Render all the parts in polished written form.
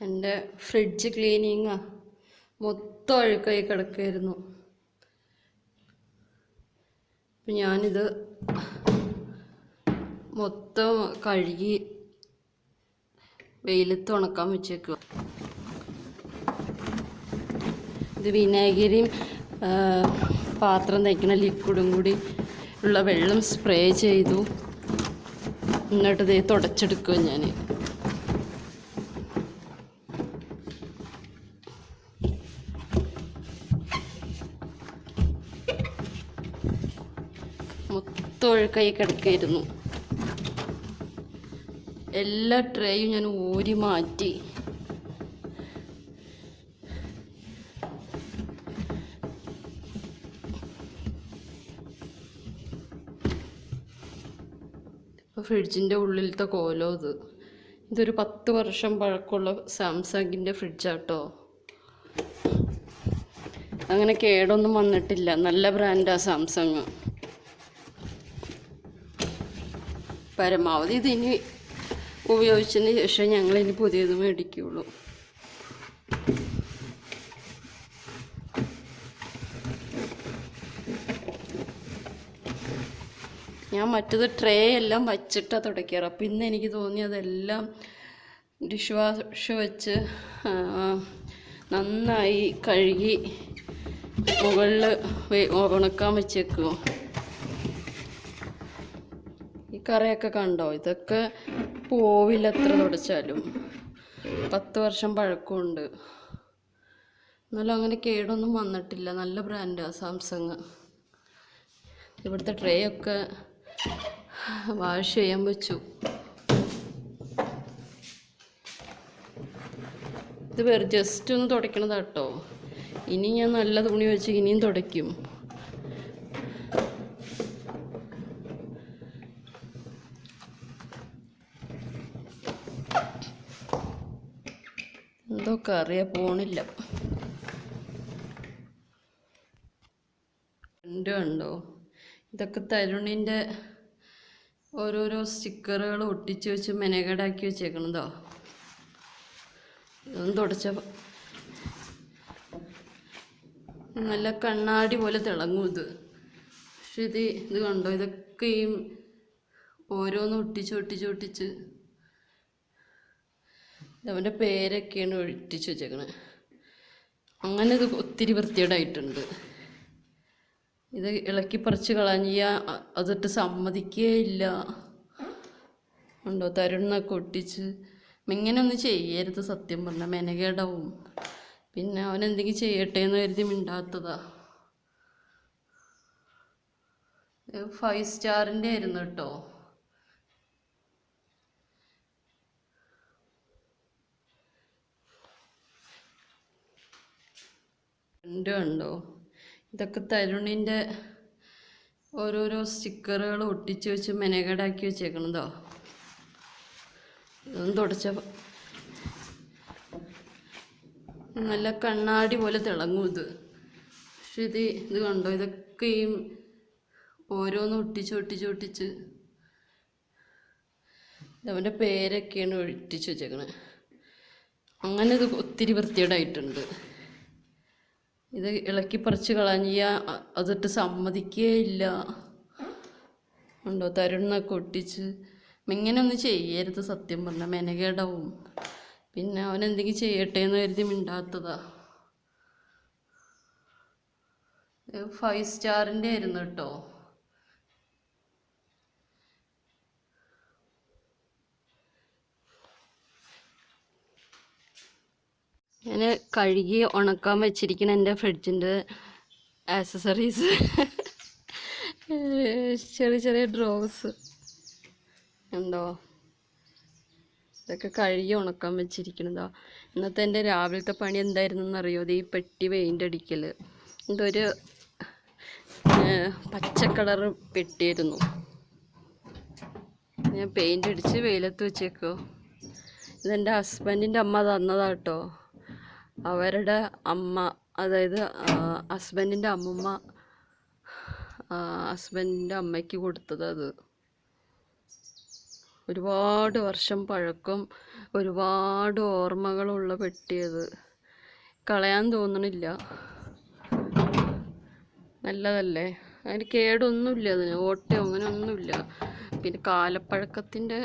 എൻ്റെ fridge cleaning മൊത്തം അഴുക്കായി കിടക്കുകയായിരുന്നു. അപ്പം ഞാനിത് മൊത്തം കഴുകി വെയിലത്ത് ഉണക്കാൻ വെച്ചേക്കുക. ഇത് വിനാഗിരിയും പാത്രം തയ്ക്കുന്ന ലിക്വിഡും കൂടി ഉള്ള വെള്ളം സ്പ്രേ ചെയ്തു. എന്നിട്ട് ഇത് തുടച്ചെടുക്കുക. ഞാൻ മൊത്തം ഒഴുക്കായി കിടക്കായിരുന്നു. എല്ലാ ട്രേയും ഞാൻ ഊരി മാറ്റി. ഇപ്പോൾ ഫ്രിഡ്ജിൻ്റെ ഉള്ളിലത്തെ കോലോ ഇതൊരു 10 വർഷം പഴക്കമുള്ള സാംസങ്ങിൻ്റെ ഫ്രിഡ്ജാട്ടോ. അങ്ങനെ കേടൊന്നും വന്നിട്ടില്ല. നല്ല ബ്രാൻഡാണ് സാംസങ്. പരമാവധി ഇതിനി ഉപയോഗിച്ചതിന് ശേഷം ഞങ്ങളിനി പുതിയത് മേടിക്കുകയുള്ളൂ. ഞാൻ മറ്റത് ട്രേ എല്ലാം വച്ചിട്ടാണ് തുടയ്ക്കാറ്. അപ്പം ഇന്ന് എനിക്ക് തോന്നി അതെല്ലാം ഡിഷ് വാഷ് വെച്ച് നന്നായി കഴുകി മുകളിൽ ഉണക്കാൻ വെച്ചേക്കുമോ. ഈ കറയൊക്കെ കണ്ടോ? ഇതൊക്കെ പോവില്ല എത്ര തുടച്ചാലും. 10 വർഷം പഴക്കമുണ്ട്. എന്നാലും അങ്ങനെ കേടൊന്നും വന്നിട്ടില്ല. നല്ല ബ്രാൻഡാണ് സാംസങ്. ഇവിടുത്തെ ട്രേ ഒക്കെ വാഷ് ചെയ്യാൻ വെച്ചു. ഇത് ജസ്റ്റ് ഒന്ന് തുടയ്ക്കണതാട്ടോ. ഇനി ഞാൻ നല്ല തുണി വെച്ച് ഇനിയും തുടയ്ക്കും. എന്തോ കറിയാ പോണില്ല. കണ്ടോ? ഇതൊക്കെ തരുണിൻ്റെ ഓരോരോ സ്റ്റിക്കറുകൾ ഒട്ടിച്ച് വെച്ച് മെനകേടാക്കി വെച്ചേക്കണതോ. ഇതൊന്നും തുടച്ച നല്ല കണ്ണാടി പോലെ തിളങ്ങും ഇത്. പക്ഷെ ഇത് കണ്ടോ? ഇതൊക്കെ ഈ ഓരോന്ന് ഒട്ടിച്ച് അവൻ്റെ പേരൊക്കെയാണ് ഒട്ടിച്ച് വെച്ചേക്കണത്. അങ്ങനെ ഇത് ഒത്തിരി വൃത്തികേടായിട്ടുണ്ട്. ഇത് ഇളക്കി പറിച്ച് കളഞ്ഞാൽ അതിട്ട് സമ്മതിക്കുകയില്ല. ഉണ്ടോ? തരുന്നൊക്കെ ഒട്ടിച്ച്. ഇങ്ങനെയൊന്നും ചെയ്യരുത്. സത്യം പറഞ്ഞാൽ മെനകേടാവും. പിന്നെ അവനെന്തെങ്കിലും ചെയ്യട്ടെ എന്ന് കരുതി മിണ്ടാത്തതാ. 5 സ്റ്റാറിൻ്റെ ആയിരുന്നു കേട്ടോ. കണ്ടോ? ഇതൊക്കെ തരുണിൻ്റെ ഓരോരോ സ്റ്റിക്കറുകൾ ഒട്ടിച്ച് വെച്ച് മെനകേടാക്കി വെച്ചേക്കണതോ. ഇതൊന്നും തുടച്ച നല്ല കണ്ണാടി പോലെ തിളങ്ങും ഇത്. പക്ഷെ ഇത് കണ്ടോ? ഇതൊക്കെ ഈ ഓരോന്ന് ഒട്ടിച്ച് അവൻ്റെ പേരൊക്കെയാണ് ഒട്ടിച്ച് വെച്ചേക്കണത്. അങ്ങനെ ഇത് ഒത്തിരി വൃത്തികേടായിട്ടുണ്ട്. ഇത് ഇളക്കി പറിച്ച് കളഞ്ഞാൽ അതിട്ട് സമ്മതിക്കുകയില്ല. ഉണ്ടോ? തരുന്നൊക്കെ ഒട്ടിച്ച്. ഇങ്ങനെയൊന്നും ചെയ്യരുത്. സത്യം പറഞ്ഞാൽ മെനകേടാവും. പിന്നെ അവനെന്തെങ്കിലും ചെയ്യട്ടെ എന്ന് കരുതി മിണ്ടാത്തതാ. 5 സ്റ്റാറിൻ്റെ ആയിരുന്നു കേട്ടോ. ഞാൻ കഴുകി ഉണക്കാൻ വെച്ചിരിക്കുന്ന എൻ്റെ ഫ്രിഡ്ജിൻ്റെ ആക്സസറീസ് ചെറിയ ഡ്രോസ് ഉണ്ടോ? ഇതൊക്കെ കഴുകി ഉണക്കാൻ വെച്ചിരിക്കണതാ. ഇന്നത്തെ എൻ്റെ രാവിലത്തെ പണി എന്തായിരുന്നു എന്നറിയോ? ഈ പെട്ടി പെയിൻ്റ് അടിക്കൽ. ഇതൊരു പച്ച കളർ പെട്ടിയായിരുന്നു. ഞാൻ പെയിൻ്റ് അടിച്ച് വെയിലത്ത് വെച്ചേക്കോ. ഇതെൻ്റെ ഹസ്ബൻഡിൻ്റെ അമ്മ തന്നതാട്ടോ. അവരുടെ അമ്മ, അതായത് ഹസ്ബൻഡിൻ്റെ അമ്മമ്മ ഹസ്ബൻഡിൻ്റെ അമ്മയ്ക്ക് കൊടുത്തത്. അത് ഒരുപാട് വർഷം പഴക്കം, ഒരുപാട് ഓർമ്മകളുള്ള പെട്ടിയത്. കളയാൻ തോന്നണില്ല. നല്ലതല്ലേ, അതിന് കേടൊന്നുമില്ല, അതിന് ഓട്ടയോ അങ്ങനെ ഒന്നുമില്ല. പിന്നെ കാലപ്പഴക്കത്തിൻ്റെ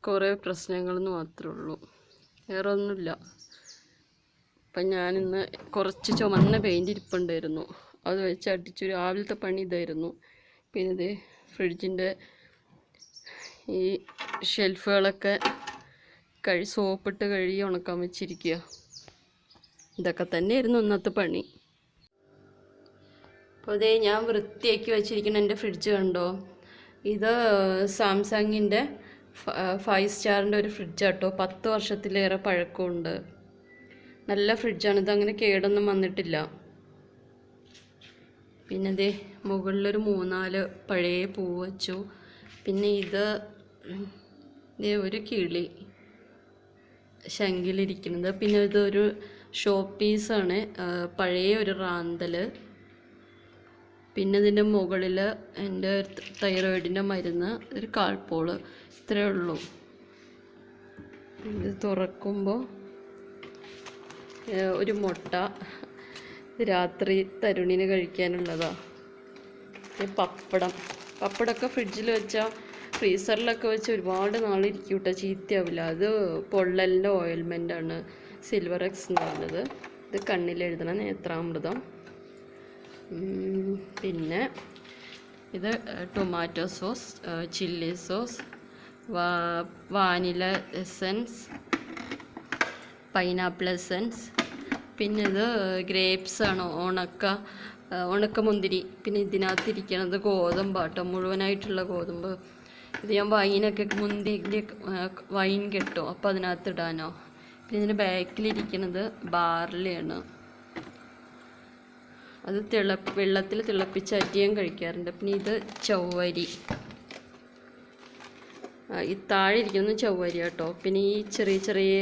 കുറേ പ്രശ്നങ്ങളെന്ന് മാത്രമേ ഉള്ളൂ, വേറെ ഒന്നുമില്ല. അപ്പം ഞാനിന്ന് കുറച്ച് ചുമന്ന പെയിൻ്റ് ഇരിപ്പുണ്ടായിരുന്നു, അത് വെച്ച് അടിച്ചു. രാവിലത്തെ പണി ഇതായിരുന്നു. പിന്നെ ഇത് ഫ്രിഡ്ജിൻ്റെ ഈ ഷെൽഫുകളൊക്കെ സോപ്പിട്ട് കഴുകി ഉണക്കാൻ വെച്ചിരിക്കുക. ഇതൊക്കെ തന്നെയായിരുന്നു ഇന്നത്തെ പണി. അപ്പോൾ ഇതേ ഞാൻ വൃത്തിയാക്കി വെച്ചിരിക്കുന്ന എൻ്റെ ഫ്രിഡ്ജ് കണ്ടോ. ഇത് സാംസങ്ങിൻ്റെ 5 സ്റ്റാറിൻ്റെ ഒരു ഫ്രിഡ്ജാട്ടോ. 10 വർഷത്തിലേറെ പഴക്കമുണ്ട്. നല്ല ഫ്രിഡ്ജാണ്. ഇതങ്ങനെ കേടൊന്നും വന്നിട്ടില്ല. പിന്നെ ഇതേ മുകളിലൊരു 3-4 പഴയ പൂ വച്ചു. പിന്നെ ഇത് ഒരു കിളി ശങ്കിലിരിക്കുന്നത്. പിന്നെ ഇതൊരു ഷോ പീസാണ്, പഴയ ഒരു റാന്തൽ. പിന്നെ ഇതിൻ്റെ മുകളിൽ എൻ്റെ തൈറോയിഡിൻ്റെ മരുന്ന്, ഒരു കാൾപോള്. ഇത്രയേ ഉള്ളൂ. ഇത് തുറക്കുമ്പോൾ ഒരു മുട്ട, രാത്രി തരുണിന് കഴിക്കാനുള്ളതാണ്. പപ്പടമൊക്കെ ഫ്രിഡ്ജിൽ വെച്ചാൽ, ഫ്രീസറിലൊക്കെ വെച്ച് ഒരുപാട് നാളിരിക്കും കേട്ടോ, ചീത്തയാവില്ല. അത് പൊള്ളലിൻ്റെ ഓയിൽമെൻറ്റാണ്, സിൽവർ എക്സ് എന്ന് പറഞ്ഞത്. ഇത് കണ്ണിലെഴുതണ നേത്രാമൃതം. പിന്നെ ഇത് tomato sauce, chilli sauce, vanilla essence, pineapple essence. പിന്നെ ഇത് ഗ്രേപ്സ് ആണ്, ഉണക്കമുന്തിരി. പിന്നെ ഇതിനകത്തിരിക്കുന്നത് ഗോതമ്പാട്ടോ, മുഴുവനായിട്ടുള്ള ഗോതമ്പ്. ഇത് ഞാൻ വൈനൊക്കെ, മുന്തിരിൻ്റെ വൈൻ കിട്ടും, അപ്പോൾ അതിനകത്ത് ഇടാനോ. പിന്നെ ഇതിൻ്റെ ബാക്കിലിരിക്കുന്നത് ബാർലിയാണ്. അത് വെള്ളത്തിൽ തിളപ്പിച്ചറ്റിയും കഴിക്കാറുണ്ട്. പിന്നെ ഇത് ചവ്വരി, ഈ താഴെ ഇരിക്കുന്നത് ചവ്വരി കേട്ടോ. പിന്നെ ഈ ചെറിയ ചെറിയ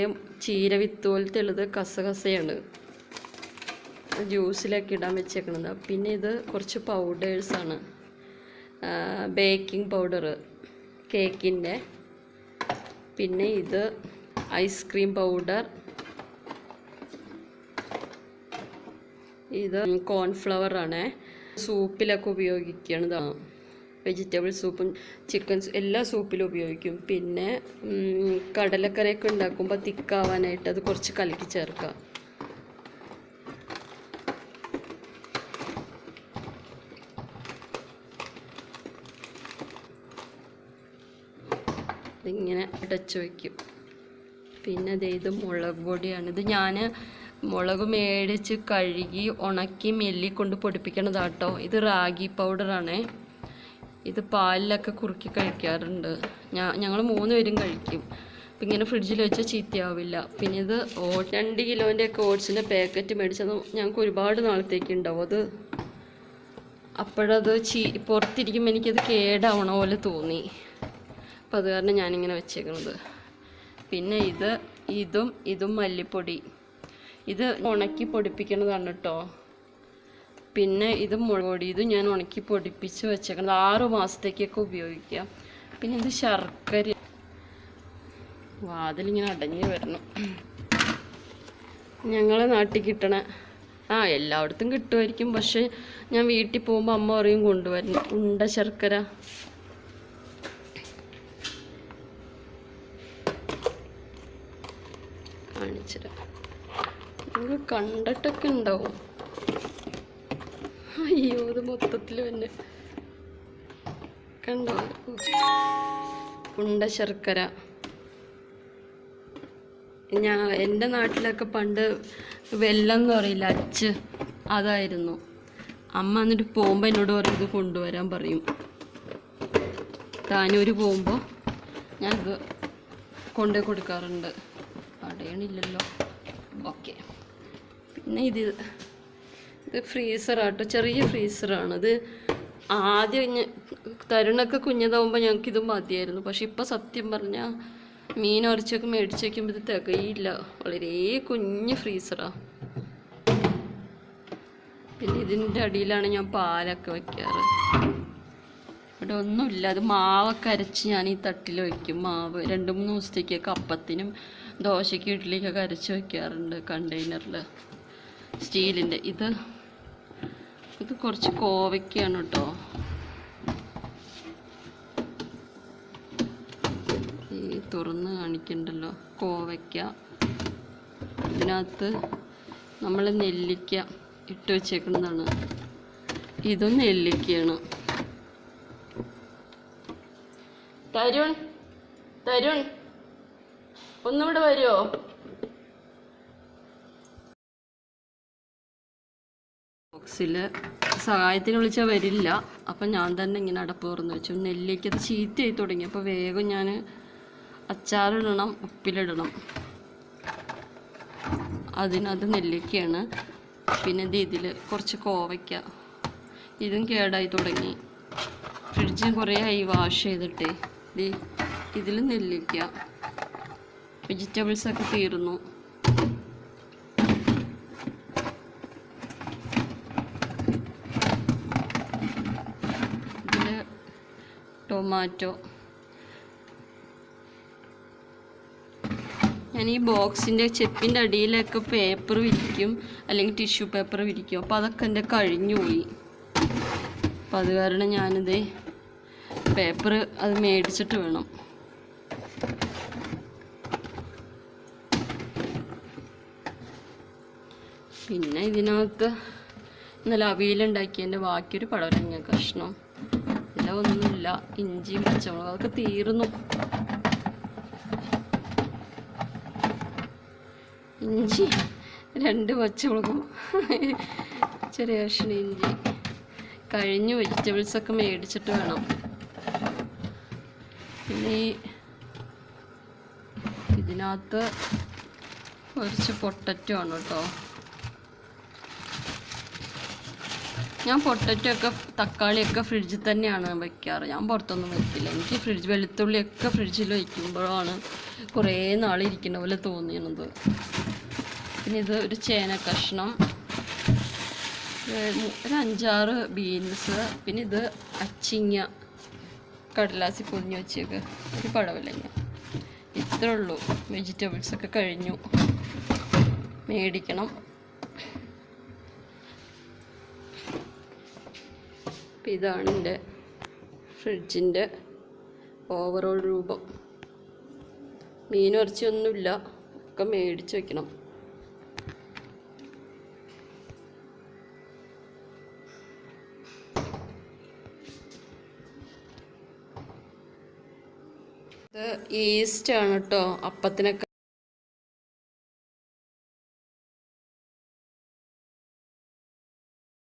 ചീര വിത്ത് പോലത്തെ ഉള്ളത് കസകസയാണ്, ജ്യൂസിലൊക്കെ ഇടാൻ വെച്ചേക്കണത്. പിന്നെ ഇത് കുറച്ച് പൗഡേഴ്സാണ്, ബേക്കിംഗ് പൗഡർ കേക്കിൻ്റെ. പിന്നെ ഇത് ഐസ്ക്രീം പൗഡർ. ഇത് കോൺഫ്ലവറാണ്, സൂപ്പിലൊക്കെ ഉപയോഗിക്കണതാണ്. വെജിറ്റബിൾ സൂപ്പും ചിക്കൻ എല്ലാ സൂപ്പിലും ഉപയോഗിക്കും. പിന്നെ കടലക്കറിയൊക്കെ ഉണ്ടാക്കുമ്പോൾ തിക്കാവാനായിട്ട് അത് കുറച്ച് കലക്കി ചേർക്കുക. ഇതിങ്ങനെ അടച്ചു വയ്ക്കും. പിന്നെ ഇത് മുളക് പൊടിയാണ്. ഇത് ഞാൻ മുളക് മേടിച്ച് കഴുകി ഉണക്കി മെല്ലിക്കൊണ്ട് പൊടിപ്പിക്കണതാട്ടോ. ഇത് റാഗി പൗഡറാണേ. ഇത് പാലിലൊക്കെ കുറുക്കി കഴിക്കാറുണ്ട്. ഞങ്ങൾ 3 പേരും കഴിക്കും. അപ്പം ഇങ്ങനെ ഫ്രിഡ്ജിൽ വെച്ചാൽ ചീത്തയാവില്ല. പിന്നെ ഇത് 2 കിലോൻ്റെയൊക്കെ ഓട്സിൻ്റെ പാക്കറ്റ് മേടിച്ചത് ഞങ്ങൾക്ക് ഒരുപാട് നാളത്തേക്ക് ഉണ്ടാവും. അത് അപ്പോഴത് പുറത്തിരിക്കുമ്പോൾ എനിക്കത് കേടാവണ പോലെ തോന്നി. അപ്പം അത് കാരണം ഞാനിങ്ങനെ വെച്ചേക്കണത്. പിന്നെ ഇതും മല്ലിപ്പൊടി. ഇത് ഉണക്കി പൊടിപ്പിക്കണതാണ് കേട്ടോ. പിന്നെ ഇത് മുളക് പൊടി, ഇത് ഞാൻ ഉണക്കി പൊടിപ്പിച്ച് വെച്ചേക്കണത് 6 മാസത്തേക്കൊക്കെ ഉപയോഗിക്കാം. പിന്നെ ഇത് ശർക്കര. വാതിലിങ്ങനെ അടഞ്ഞ് വരണം. ഞങ്ങളെ നാട്ടിൽ കിട്ടണ എല്ലായിടത്തും കിട്ടുമായിരിക്കും, പക്ഷെ ഞാൻ വീട്ടിൽ പോകുമ്പോൾ അമ്മ പറയും കൊണ്ടുവരണം ഉണ്ട ശർക്കര. കാണിച്ചിട്ട് നിങ്ങൾ കണ്ടിട്ടൊക്കെ ഉണ്ടാവും. അയ്യോ, ഇത് മൊത്തത്തിൽ തന്നെ കണ്ടോ, ഉണ്ട ശർക്കര. എൻ്റെ നാട്ടിലൊക്കെ പണ്ട് വെല്ലം എന്ന് പറയില്ല, അച്ച്, അതായിരുന്നു. അമ്മ എന്നിട്ട് പോകുമ്പോൾ എന്നോട് പറയും ഇത് കൊണ്ടുവരാൻ പറയും. താനൂര് പോകുമ്പോൾ ഞാനിത് കൊണ്ടുപോയി കൊടുക്കാറുണ്ട്. അടയണില്ലല്ലോ, ഓക്കെ. പിന്നെ ഇത് ഫ്രീസറാട്ടോ, ചെറിയ ഫ്രീസറാണ്. ഇത് ആദ്യം തരുണൊക്കെ കുഞ്ഞതാവുമ്പോൾ ഞങ്ങൾക്കിത് മതിയായിരുന്നു. പക്ഷെ ഇപ്പോൾ സത്യം പറഞ്ഞാൽ മീൻ ഉറച്ചൊക്കെ മേടിച്ച് വയ്ക്കുമ്പോൾ ഇത് തികയില്ല. വളരെ കുഞ്ഞ് ഫ്രീസറാണ്. പിന്നെ ഇതിൻ്റെ അടിയിലാണ് ഞാൻ പാലൊക്കെ വയ്ക്കാറ്. ഇവിടെ ഒന്നുമില്ല. അത് മാവൊക്കെ അരച്ച് ഞാൻ ഈ തട്ടിൽ വയ്ക്കും. മാവ് 2-3 ദിവസത്തേക്കൊക്കെ അപ്പത്തിനും ദോശയ്ക്കും ഇഡ്ഡലിക്കൊക്കെ അരച്ച് വയ്ക്കാറുണ്ട് കണ്ടെയ്നറിൽ, സ്റ്റീലിൻ്റെ. ഇത് കുറച്ച് കോവയ്ക്കാണ് കേട്ടോ. ഈ തുറന്ന് കാണിക്കണ്ടല്ലോ, കോവയ്ക്ക. ഇതിനകത്ത് നമ്മൾ നെല്ലിക്ക ഇട്ട് വെച്ചേക്കുന്നതാണ്. ഇതും നെല്ലിക്കയാണ്. തരുൺ ഒന്നുകൂടെ വരുമോ? ബോക്സിൽ സഹായത്തിന് വിളിച്ചാൽ വരില്ല. അപ്പം ഞാൻ തന്നെ ഇങ്ങനെ അടപ്പ് തുറന്ന് വെച്ചു. നെല്ലിക്കത് ചീത്തയായി തുടങ്ങി. അപ്പോൾ വേഗം ഞാൻ അച്ചാറിടണം, ഉപ്പിലിടണം. അതിനകത്ത് നെല്ലിക്കയാണ്. പിന്നെ ഇതിൽ കുറച്ച് കോവയ്ക്ക. ഇതും കേടായി തുടങ്ങി. ഫ്രിഡ്ജിൽ കുറേ ആയി വാഷ് ചെയ്തിട്ടേ. ഇതിൽ നെല്ലിക്ക. വെജിറ്റബിൾസൊക്കെ തീർന്നു. ഇതിൽ ടൊമാറ്റോ. ഞാൻ ഈ ബോക്സിൻ്റെ ചെപ്പിൻ്റെ അടിയിലൊക്കെ പേപ്പർ വിരിക്കും, അല്ലെങ്കിൽ ടിഷ്യൂ പേപ്പർ വിരിക്കും. അപ്പോൾ അതൊക്കെ എൻ്റെ കഴിഞ്ഞു പോയി. അപ്പോൾ അത് കാരണം ഞാനിത് പേപ്പർ അത് മേടിച്ചിട്ട് വേണം. പിന്നെ ഇതിനകത്ത് ഇന്നലെ അവിയലുണ്ടാക്കിയതിൻ്റെ ബാക്കിയൊരു പടവലങ്ങ കഷ്ണം. ഇതിലൊന്നുമില്ല. ഇഞ്ചിയും പച്ചമുളകും അതൊക്കെ തീർന്നു. ഇഞ്ചി 2 പച്ചമുളകും ചെറിയ കഷ്ണം ഇഞ്ചി കഴിഞ്ഞു. വെജിറ്റബിൾസൊക്കെ മേടിച്ചിട്ട് വേണം. പിന്നെ ഇതിനകത്ത് കുറച്ച് പൊട്ടറ്റോ ആണ് കേട്ടോ. ഞാൻ പൊട്ടറ്റോ ഒക്കെ തക്കാളിയൊക്കെ ഫ്രിഡ്ജിൽ തന്നെയാണ് വയ്ക്കാറ്. ഞാൻ പുറത്തൊന്നും വയ്ക്കില്ല. എനിക്ക് വെളുത്തുള്ളിയൊക്കെ ഫ്രിഡ്ജിൽ വയ്ക്കുമ്പോഴാണ് കുറേ നാളിരിക്കുന്ന പോലെ തോന്നിയത്. പിന്നെ ഇത് ഒരു ചേന കഷ്ണം, ഒരു 5-6 ബീൻസ്. പിന്നെ ഇത് അച്ചിങ്ങ കടലാസി പൊതിഞ്ഞ് വെച്ചേക്ക്, ഒരു പടവലങ്ങ. ഇത്രേ ഉള്ളൂ. വെജിറ്റബിൾസൊക്കെ കഴിഞ്ഞു, മേടിക്കണം. അപ്പം ഇതാണ് എൻ്റെ ഫ്രിഡ്ജിൻ്റെ ഓവറോൾ രൂപം. മീനും ഇറച്ചിയൊന്നുമില്ല, ഒക്കെ മേടിച്ച് വയ്ക്കണം. ഇത് ഈസ്റ്റാണ് കേട്ടോ, അപ്പത്തിനൊക്കെ